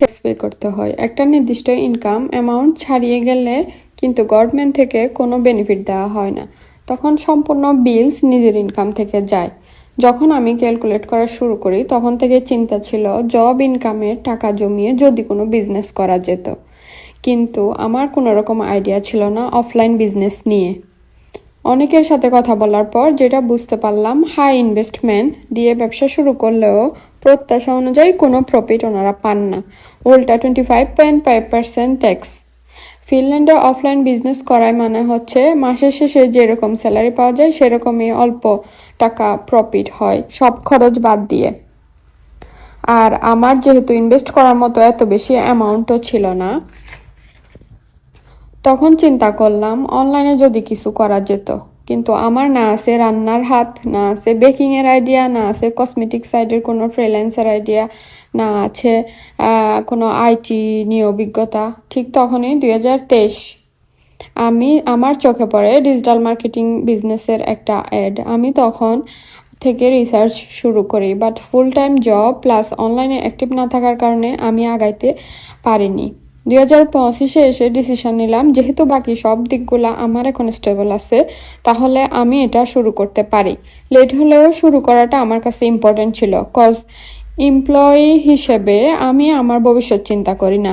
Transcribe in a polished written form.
Tax pay করতে হয়। একটা নির্দিষ্ট ইনকাম অ্যামাউন্ট ছাড়িয়ে গেলে কিন্তু গভর্নমেন্ট থেকে কোনো বেনিফিট দেওয়া হয় না, তখন সম্পূর্ণ বিলস নিজের ইনকাম থেকে যায়। যখন আমি ক্যালকুলেট করা শুরু করি তখন থেকে চিন্তা ছিল জব ইনকামের টাকা জমিয়ে যদি কোনো বিজনেস করা যেত, কিন্তু আমার কোনো রকম আইডিয়া ছিল না অফলাইন বিজনেস নিয়ে। অনেকের সাথে কথা বলার পর যেটা বুঝতে পারলাম, হাই ইনভেস্টমেন্ট দিয়ে ব্যবসা শুরু করলেও প্রত্যাশা অনুযায়ী কোনো প্রফিট ওনারা পান না, উল্টা 25.5% ট্যাক্স। ফিনল্যান্ডে অফলাইন বিজনেস করায় মানে হচ্ছে মাসের শেষে যেরকম স্যালারি পাওয়া যায় সেরকমই অল্প টাকা প্রফিট হয়, সব খরচ বাদ দিয়ে। আর আমার যেহেতু ইনভেস্ট করার মতো এত বেশি অ্যামাউন্টও ছিল না, তখন চিন্তা করলাম অনলাইনে যদি কিছু করা যেত। কিন্তু আমার না আছে রান্নার হাত, না আছে বেকিং এর আইডিয়া, না আছে কসমেটিক সাইডের কোনো ফ্রিল্যান্সার আইডিয়া, না আছে কোনো আইটি নিয়ে অভিজ্ঞতা। ঠিক তখনই 2023 আমার চোখে পড়ে ডিজিটাল মার্কেটিং বিজনেসের একটা অ্যাড। আমি তখন থেকে রিসার্চ শুরু করি, but full time job plus অনলাইনে অ্যাক্টিভ না থাকার কারণে আমি আগাইতে পারিনি। 2025 এসে ডিসিশন নিলাম যেহেতু বাকি সব দিকগুলা আমার এখন স্টেবল আছে, তাহলে আমি এটা শুরু করতে পারি। লেট হলেও শুরু করাটা আমার কাছে ইম্পর্টেন্ট ছিল, কজ এমপ্লয়ি হিসেবে আমি আমার ভবিষ্যৎ চিন্তা করি না।